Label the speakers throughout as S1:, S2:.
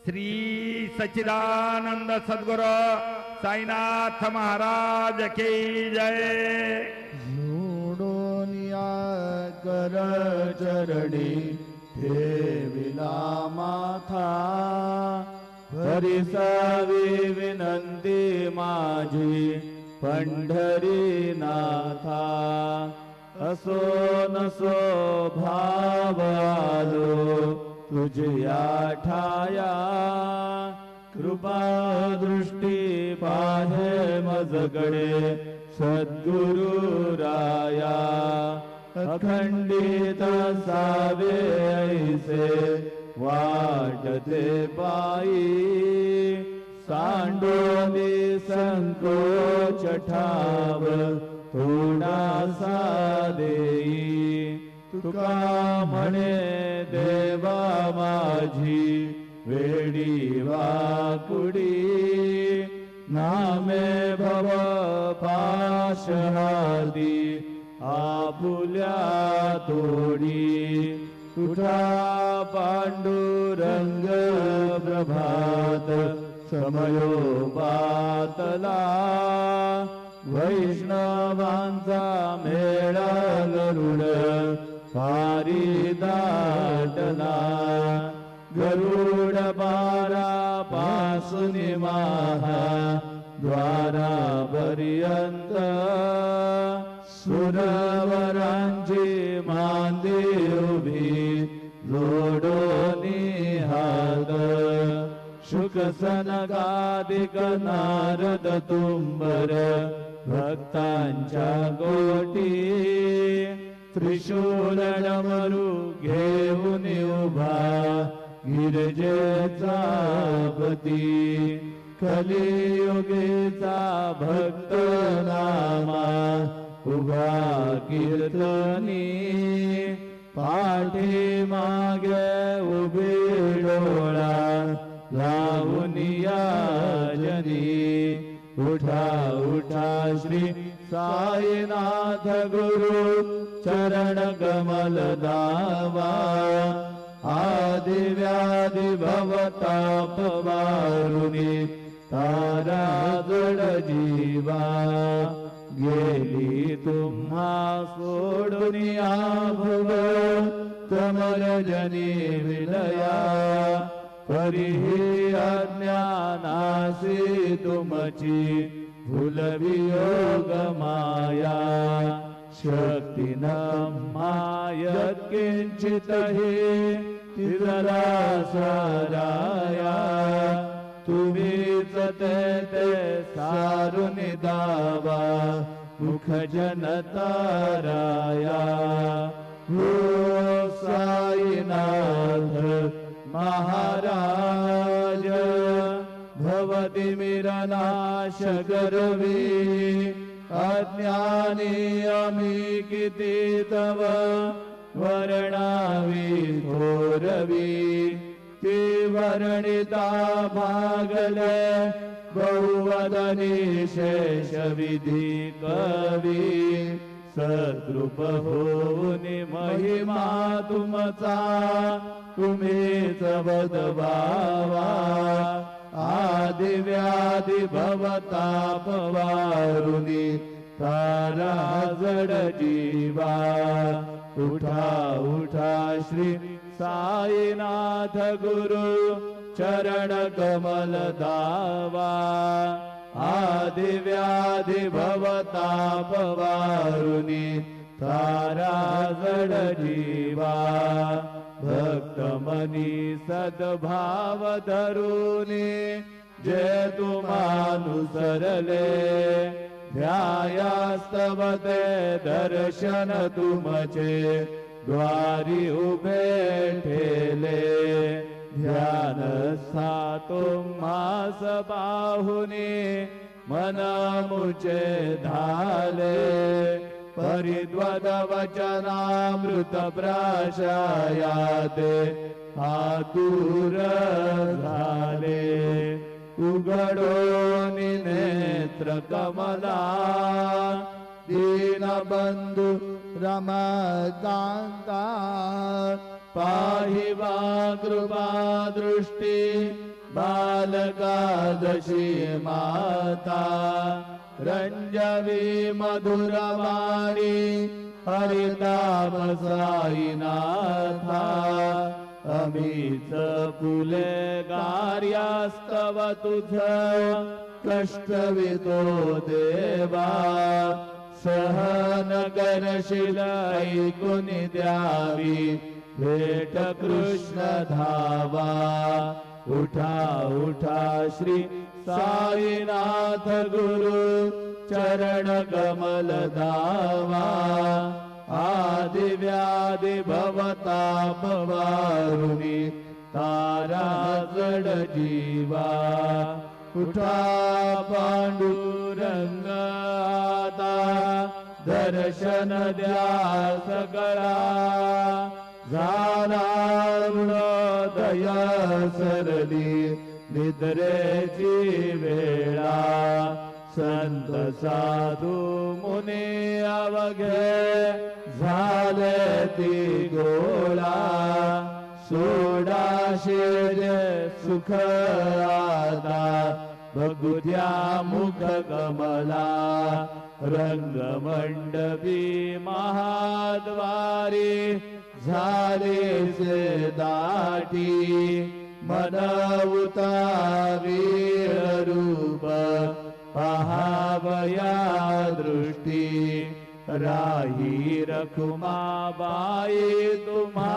S1: श्री सच्चिदानंद सद्गुरु साईनाथ महाराज की जय।
S2: जोडोनिया कर चरणी ठेविला माथा, हरिसावी विनंती माझी पंढरी नाथा। असो नसो भाव आलो तुझ्या ठाया, कृपा दृष्टी पाहे मजगडे सद्गुरु राया। अखंडित सावे ऐसे वाटते पायी, सांडोनी संकोच ठाव थोडासा देई। तुका म्हणे देवा माझी वेडी वाकुडी, नामे भव पाशहादी आपुल्या तोडी। तुझा पांडुरंग प्रभात समयो पातला, वैष्णवांचा मेळा गरुड पारी दाटला। गरुड बारा पासून महा द्वारा पर्यंत, सुरवरांची मांदी उभी जोडोनी हात। शुक सनकादिक नारद तुंबर भक्तांच्या गोटी, त्रिशूल डमरू घेऊन उभा गिरजेचा पती। कलियुगीचा भक्त नामा उभा कीर्तनी, पाठी मागे उभी डोळा लावून याजनी। उठा उठा श्री साईनाथ गुरु चरण कमल दावा। आदि व्याधि भवताप वारुणी तारा जड जीवा। गेली तुम्हा सोडून भव कमलजनी विलया। परिही अज्ञानासी तुमची भूलवी योग माया। शक्ती न मायत किंचित हे तिजरा साराया। तुम्हीच ते सारुन दावा मुख जनताराया। हो साईनाथ महाराज भवति मिरनाश गर्वी। अज्ञानी अमी किती तव वर्णावी थोरवी। ती वर्णिता भागले बहुवदनी शेष विधी कवी। सद्रूप होऊन महिमा तुमचा तुम्हीच बदवावा। आदि व्याधि भवताप वारुणी तारा जड जीवा। उठा उठा श्री साईनाथ गुरु चरण कमल दावा। आदि व्याधि भवताप वारुणी तारा जड जीवा। भक्त मनी सद्भाव धरुनी जे तुमानुसरले। ध्यायास्तव ते दर्शन तुमचे द्वारी उभे ठेले। ध्यान तुम्हास पाहुनी मन मुचे धाले। परिद्वद वचनामृत प्राशायाते आतुर झाले। उघडो नेत्र कमला दीनबंधु रमकांता। पाहि वा कृपा दृष्टी बालकादशी माता रंजवी मधुरवाणी हरिनाम साईनाथा अमीच फुले कार्यास्तव तुझ कष्टवितो देवा सहन करशील ऐकून द्यावी भेट कृष्ण धावा उठा उठा श्री साईनाथ गुरु चरण कमल धावा आदि व्याधि भवताप वारुणी तारा जड जीवा उठा पांडुरंग आता दर्शन द्या सकळा झाला ऋणोदय सरली निद्रेची वेळा संत साधू मुनी अवघे झाले ती गोळा सोडा शेज सुख आता बघुद्या मुख कमला रंगमंडपी महाद्वारी झाले से दाटी मन उतावीर रूप पहावया दृष्टी राही रखुमाबाई तुम्हा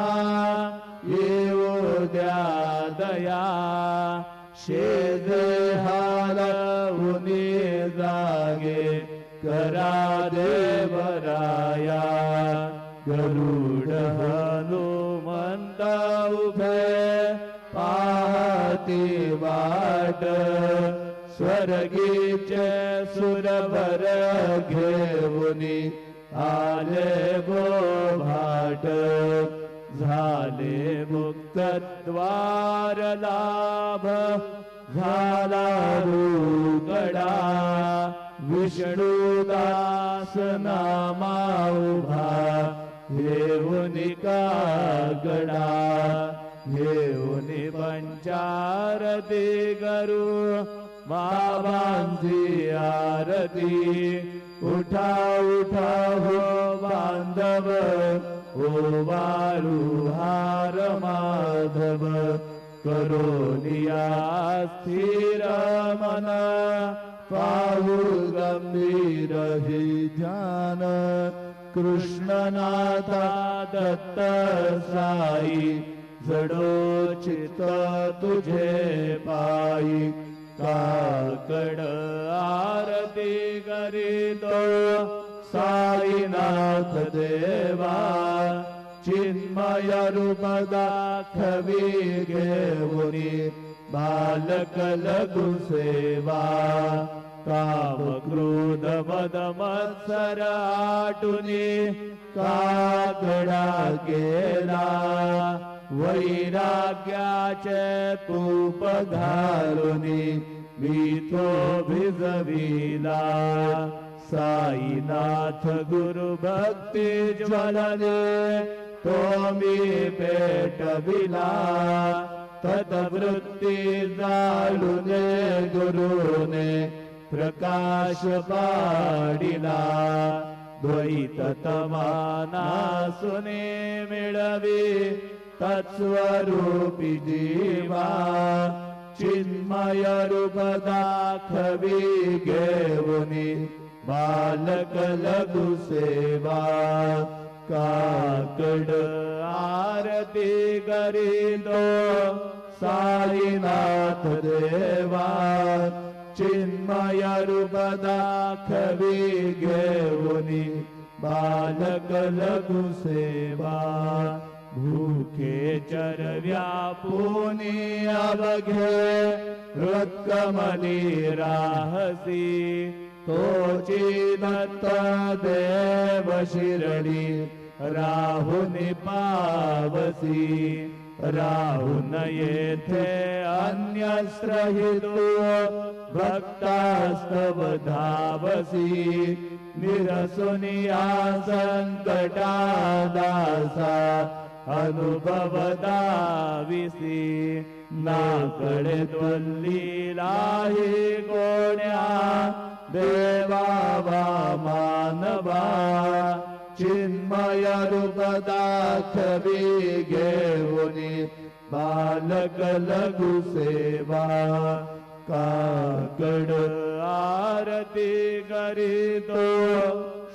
S2: येऊ द्या दया शेज हालवुनी जागे करा देवराया गरुड हनुमंत उभे पाहती वाट स्वर्गीचे सुरवर घेऊनी आले गो भाट झाले मुक्त द्वार लाभ झाला रुगडा विष्णुदास नामा उभा घेऊनी कागडा घेऊनी पंचारती गरु बाबांची आरती उठा उठा हो बांधव ओ वाळू हार माधव करोनिया स्थिर मन पाहू गंभीर हि ध्यान कृष्णनाथा दत्त साई जडो चित्त तुझे पायी काकड आरती करीतो साईनाथ देवा चिन्मय रूप दाखवी घेऊनी बालक लघु सेवा काम क्रोध मद मत्सर आटुनी काकडा गेला वैराग्याचे तूप घालुनी मी तो भिजविला साईनाथ गुरु भक्ती ज्वलने तो मी पेटविला तद्वृत्ती जाळुने गुरुने प्रकाश पाडिला द्वैत तमानासुने मिळवी तत्स्वरूपी जीवा चिन्मय रूप दाखवी घेऊनी बालक लघु सेवा काकड आरती करीतो साईनाथ देवा चिन्मय रूप दाखवी घेऊनी बालक लघु सेवा भूखे चरव्या पुनी अवघे हृत्कमली राहसी तोची दत्त देव शिरडी राहुनी पावसी राहुन येथे अन्यस्त्रहितो भक्तास्तव धावसी निरसुनिया संकटा दासा अनुभवता विसी नाकडे त्वल्लीलाही कोण्या देवावा मानवा चिन्मय रूप दाखवी घेऊनी बालक लघु सेवा काकड आरती करीतो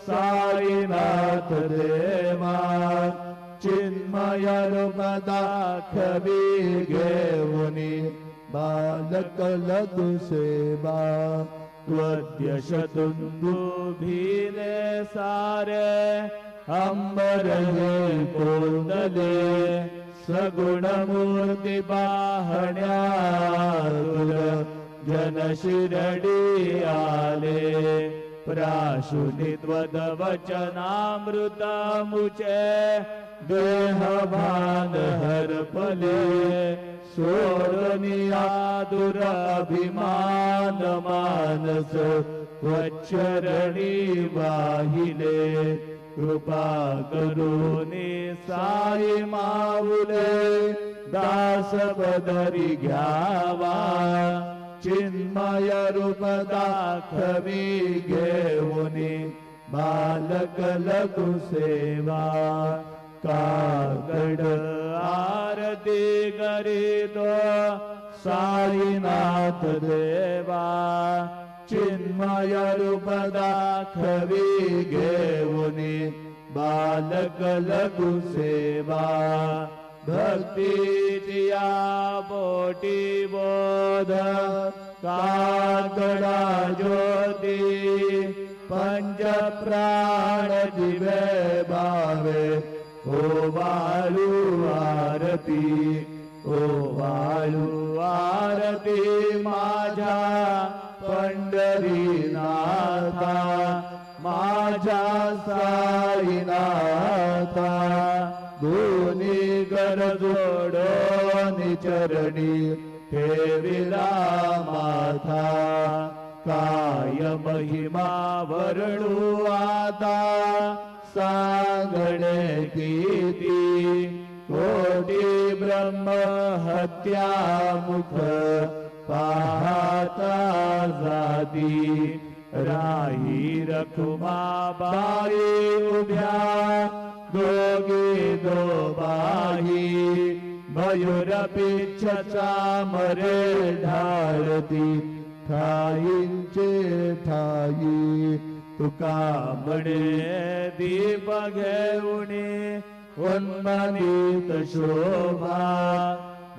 S2: साईनाथ देवा चिन्मय रूप दाखवी घेऊनी बालक लघु सेवा त्वद्य शतुंदुभीने सारे अंबर हे कोंदले सगुण मूर्ती पाहण्या जन शिरडी आले प्राशुनी त्वदवचनामृत मुचे देहभान हरपले सोडनिया दुराभिमान मानस वच्चरणी वाहिले कृपा करुणी साई माऊले दास बदरी घ्यावा चिन्मय रूप दाखवी घेऊनी बालक लघु सेवा काकड आरती करीतो साईनाथ देवा चिन्मय रूप दाखवी घेऊनी बालक लघु सेवा भक्तीची या बोटी बोध काकडा ज्योती पंच प्राण जिवे भावे ओ वाळू आरती ओ वाळू आरती माझ्या पंढरीनाथा माझ्या साईनाथा दोन्ही कर जोडून चरणी ठेविला माथा काय महिमा वर्णू आता सांगणे किती कोटी ब्रह्म हत्या मुख पाहता जाती राही रखुमाबाई उभ्या दोघी दोबाही मयूरपिच्छचा मरे ढाळती ठाईंचे ठाई तुका म्हणे दीप घेऊनी उन्मनीत शोभा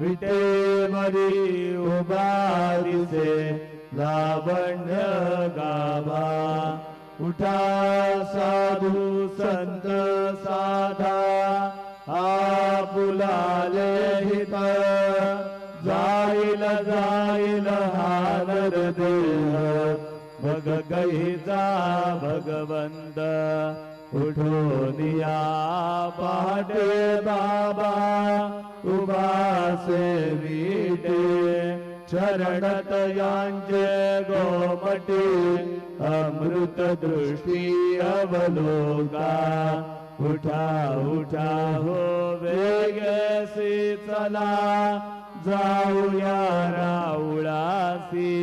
S2: विटेवरी उभा दिसे लावण्य गाभा उठा साधू संत साधा आपुलाले हित जाईल जाईल हानर देह भग कहीचा भगवंत उठोनिया पहाटे बाबा उभासे विटे चरणत यांचे गोमटी अमृत दृष्टी अवलोका उठा उठा हो वेगसी चला जाऊया राऊळासी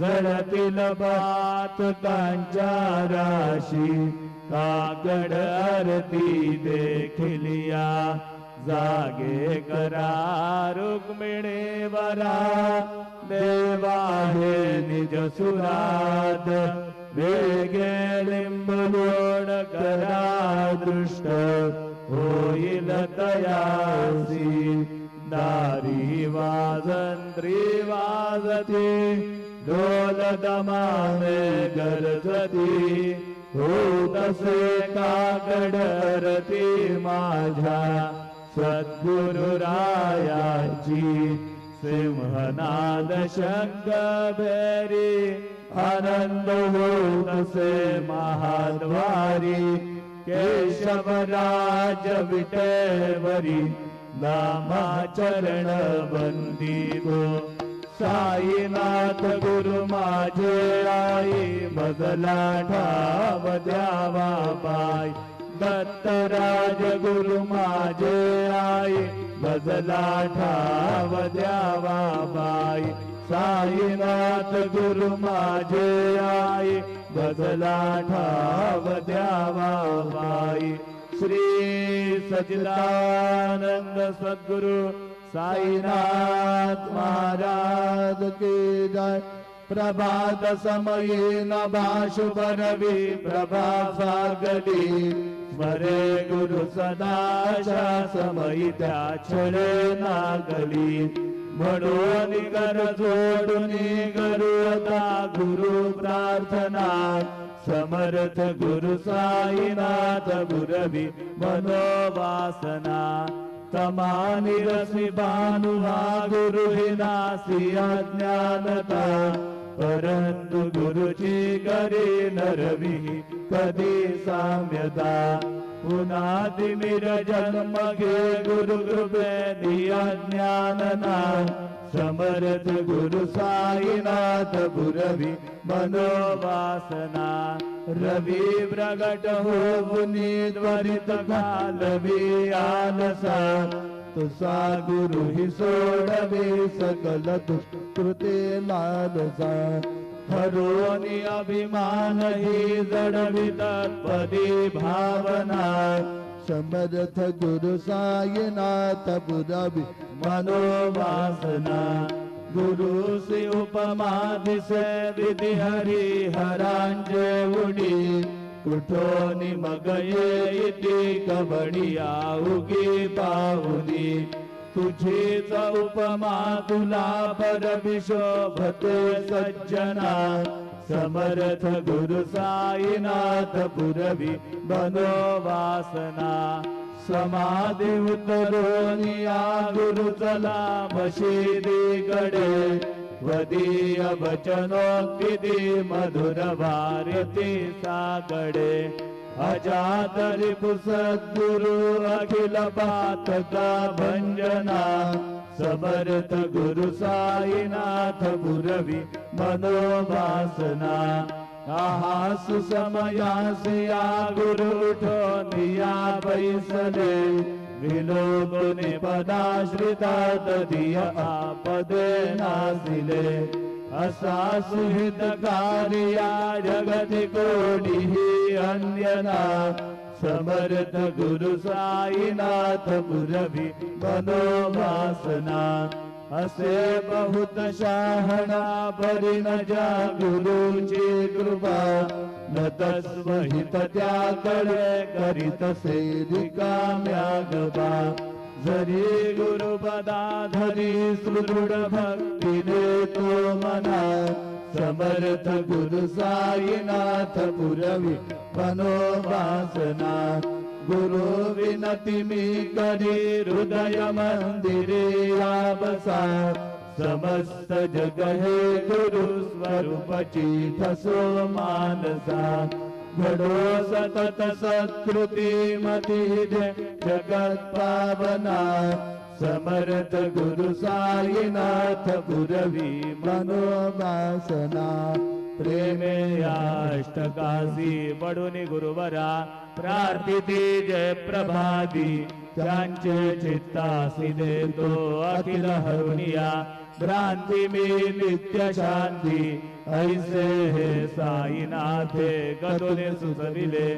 S2: जळतील बातकांच्या राशी काकड आरती देखिलिया जागे करा रुक्मिणी वरा देवा हे निज सुरात वेगे लिंबलोण करा दृष्ट होईल तयासी दारी वाजंत्री वाजती ढोल दमाने गरजती होतसे काकडरती माझ्या सद्गुरुरायाची सिंहनाद शंख भेरी आनंद होतसे महाद्वारी केशवराज विटेवरी नामाचरण वंदितो साईनाथ गुरु माझे आई मजला ठाव द्यावा पाय दत्तराज गुरु माझे आई भजला ठाव द्यावा बाई साईनाथ गुरु माझे आई भजला ठाव द्यावा बाई श्री सच्चिदानंद सद्गुरु साईनाथ महाराज की जय प्रभात समये नभाशुभ रवी प्रभा फागली स्मरे गुरु सदाशा समयी त्या छळे नागली म्हणून कर जोडून गरुता गुरु प्रार्थना समर्थ गुरु साईनाथ गुरवी मनोवासना तमानी रसी भानुहा गुरु हिनासी अज्ञानता परंतु गुरुची करी नरवी कधी साम्यता पुन्हा तिमिर जन्म घे गुरु कृपे अज्ञानना समर्थ गुरु साईनाथ गुरवी मनोवासना रवी प्रगट होऊनी त्वरित घालवी आलसा तुसा गुरु ही सोडवे सकल दुष्कृते लालसा हरोनी अभिमान ही जडवी तत्पदी भावना समर्थ गुरु साईनाथ पुरवी मनोवासना गुरु से उपमा दिसे विधि हरी हरांचे उडी कुठोनी मग येती कबडिया उगी पाहुनी तुझीच उपमा तुला पर विशोभते सज्जना समर्थ गुरु साईनाथ पुरवी मनोवासना समाधी उतरोनिया गुरु चला मशिदी कडे वदीय वचनोक्ती मधुर भारती साकडे अजात रिपु सद्गुरु अखिल पातका भंजना समर्थ गुरु साईनाथ गुरवी मनोवासना आहा सुसमयासिया गुरु उठोनिया बैसले विलोकने पदाश्रिता तदिया आपदे नासिले असा सुहित कार्या जगति कोणीही अन्यना समर्थ गुरु साईनाथ पुरवी मनोवासना असे बहुत शहाणा परिण जा गुरुची कृपा न तस्वहित त्याकडे करीत से रिकाम्या गबा जरी गुरुपदा धरी सुदृढ भक्तीने तो मना समर्थ गुरु साईनाथ पुरवी मनोवासना गुरु विनती मी करी हृदय मंदिरे बसा समस्त जग हे गुरु स्वरूपची ठसो मानसा घडो सतत सत्कृती मती जगत पावना समर्थ गुरु साईनाथ पुरवी मनोवासना प्रेमे अष्टकासी बडुनी गुरुवरा प्रार्थिती जय प्रभादी त्यांचे चित्तासी देतो अखिल हरुनिया भ्रांती मी नित्य शांती ऐसे हे साईनाथे गदुने सुचविले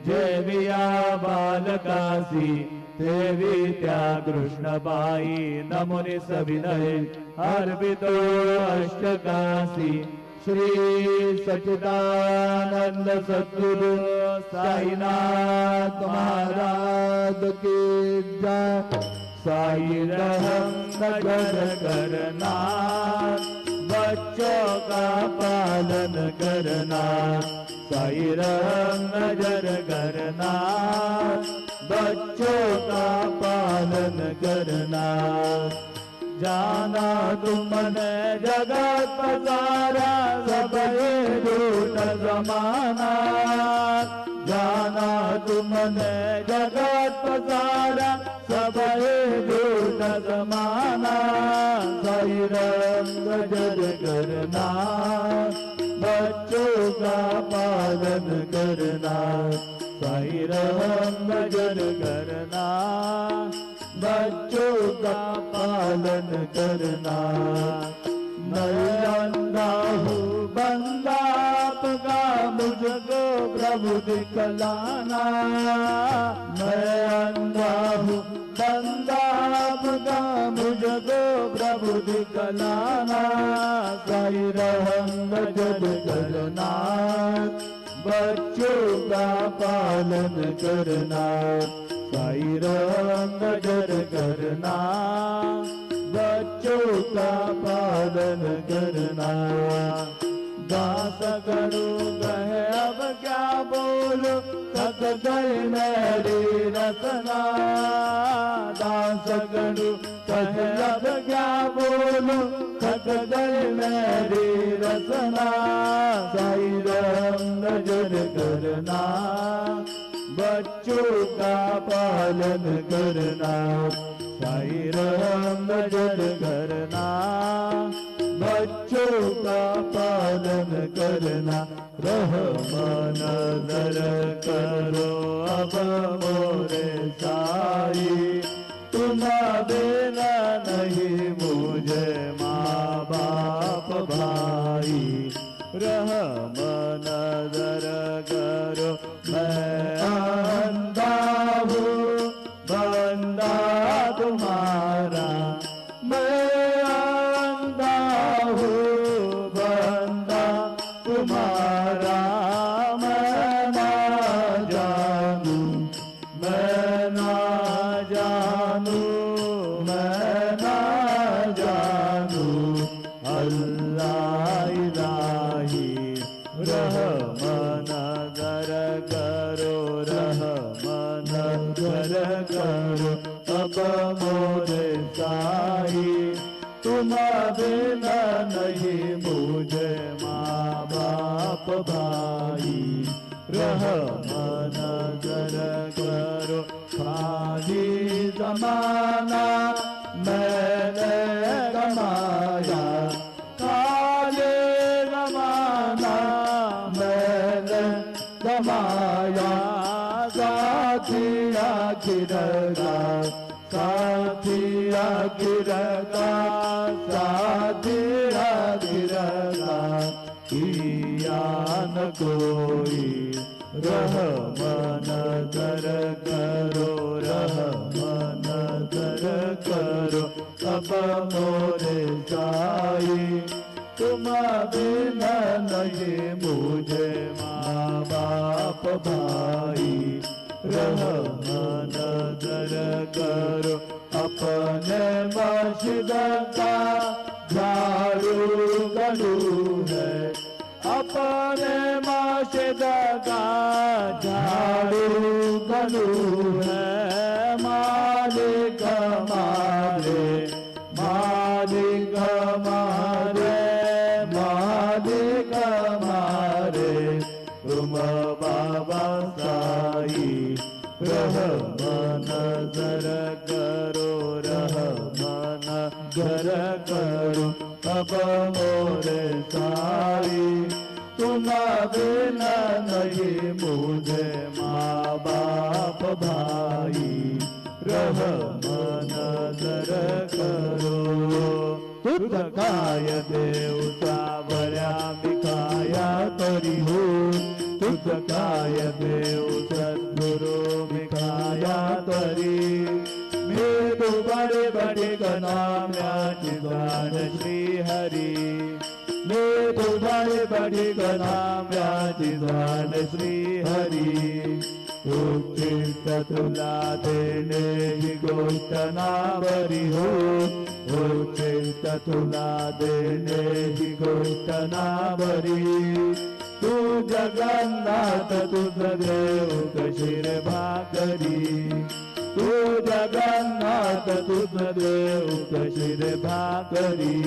S2: जेविया बालकासी देवी त्या कृष्णबाई नमुनी सविनय अर्पितो अष्टकासी श्री सच्चिदानंद सद्गुरु साईनाथ महाराज की जय। साई रहम नगर करना बच्चों का पालन करना साई रहम नजर करना बच्चों का पालन करना जाना तुमने जगत पसारा सब झूठ जमाना जाना तुमने जगत पसारा सब झूठ जमाना साई रंग जग करना बच्चों का पालन करना साई राम भजन करना, बच्चों का पालन करना। मैं अंधा हूँ बंदा आपका, मुझको प्रभु दिखलाना। मैं अंधा हूँ बंदा आपका, मुझको प्रभु दिखलाना। साई राम भजन करना, बच्चों का पालन करना। साई राम भजन करना, बच्चों का पालन करना। दास करो कहे अब क्या बोलो, थक गए मेरी रचना। दास करो कहे अब क्या बोलो, थक गए मेरी रचना। साई राम भजन करना, बच्चों का पालन करना। साई राम भजन करना, बच्चों का पालन करना। रहमान नजर करो अब मोरे साई, तुम्हारा बिना नहीं मुझे माँ बाप भाई। रहमान नजर करो मैं अंधा हूँ बंदा तुम्हारा। मैं अंधा हूँ बंदा तुम्हारा। मैं ना जानू, मैं ना जानू, मैं ना जानू अल्लाह इलाही। रहमान नजर करो, रहमान नजर करो अब मोरे साई, तुम्हारा बिना नहीं मुझे माँ बाप भाई। रहमान नजर करो खाली जमाना मैंने कमाया, खाली जमाना मैंने कमाया। साथिया गिरगा, साथिया गिरगा, साथिया गिरगा, किया न कोई। रहमान नजर करो, रहमान नजर करो अब मोरे साई, तुम्हारा बिना नहीं मुझे माँ बाप भाई। रहमान नजर करो अपने मस्जिद का झाड़ू गलू है, अपने मस्जिद का झाड़ू गलू है। मालिक हमारे, मालिक हमारे, मालिक हमारे तुम बाबा साई। रहमान नजर करो, रहमान नजर करो अब मोरे साई, तुम्हारा बिना नहीं मुझे माँ बाप भाई। रहमान नजर करो तुझ काय देवता बऱ्या मिखाया तरी हो, तुझ काय देव सद्गुरु मिखाया तरी। मी तू बडे बडे गणाम्याची दान श्री हरी, मी तू बडे बडे गणाम्याची दान श्री हरी। उच्चिष्ट तुला देणे ही गोष्ट ना बरी हो, उच्चिष्ट तुला देणे ही गोष्ट ना बरी। तू जगन्नाथ तुझ देव कशीर भाकरी, तू जगन्नाथ तुझ देव कशीर भाकरी।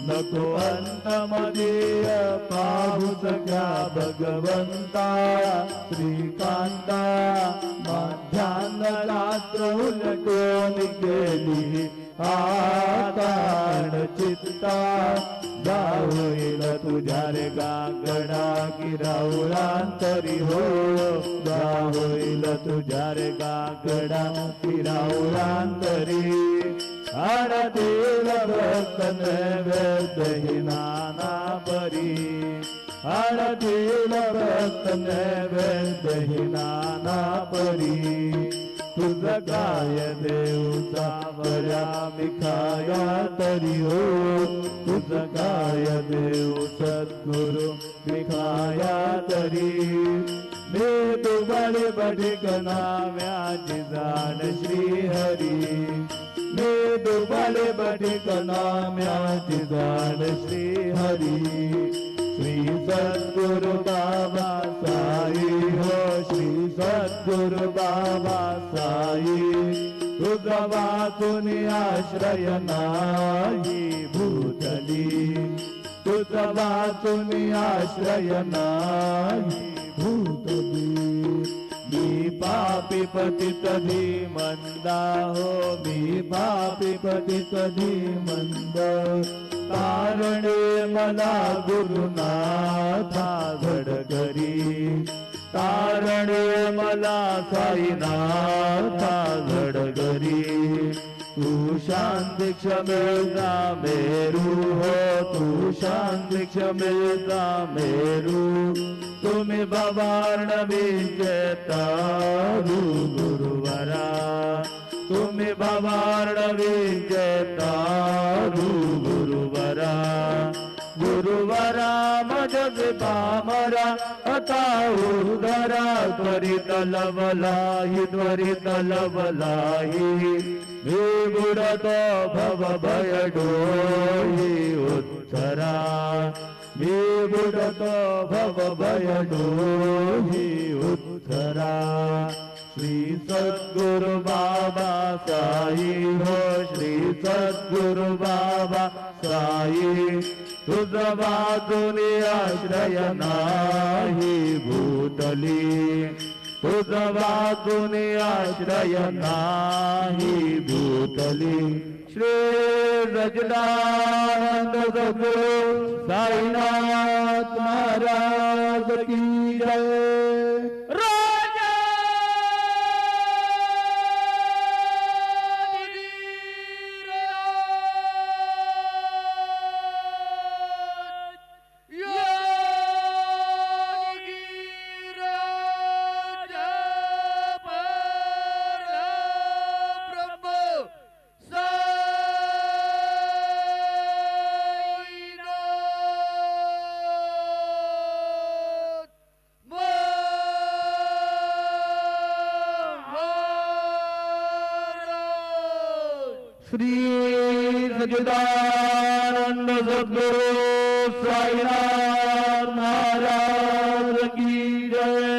S2: नको अंत मधीय पाहू सख्या भगवंता, श्रीकांता मध्यान्ह रात्र उलटून गेली आताण चित्ता जा होईल तुझ्या रे गागडा किराउरांतरी हो जा होईल तुझ्या रे गागडा किराउरांतरी आरतीला भक्त नैवेद्य नाना परी आरतीला भक्त नैवेद्य नाना परी तुझं काय देवचा बऱ्या मिखाया तरी हो तुझं काय देव सद्गुरु मिखाया तरी मी तुबळे बढिक नाम्याची जाण श्री हरी मी दुबळे बढिक नाम्याची जाण श्री हरी श्री सद्गुरु बाबा साई हो श्री सद्गुरु बाबा साई तुझा वाचून आश्रय नाही भूतली तुझा वाचून आश्रय नाही भूतली मी पापी पतित धीमंदा हो मी पापी पतित धीमंद तारणे मला गुरुनाथा घडघरी तारणे मला साईनाथा घडघरी तू शांती क्षमेचा मेरू हो तू शांती क्षमेचा मेरू तुम्ही बाबार्णवीचे तारू गुरुवरा तुम्ही बाबार्णवीचे तारू गुरुवरा गुरुवरा मजग पामरा आता उदरा त्वरित लवलाही त्वरित लवलाही मी बुडतो भव भय डोही उत्तरा मी बुडतो भव भय डोही उत्तरा श्री सद्गुरु बाबा साई हो श्री सद्गुरु बाबा साई तुझ वाचून आश्रय नाही भूतली तुझ वाचून आश्रय नाही भूतली श्री सच्चिदानंद सद्गुरु साईनाथ महाराज की जय श्री सच्चिदानंद सद्गुरु साईनाथ महाराज की जय।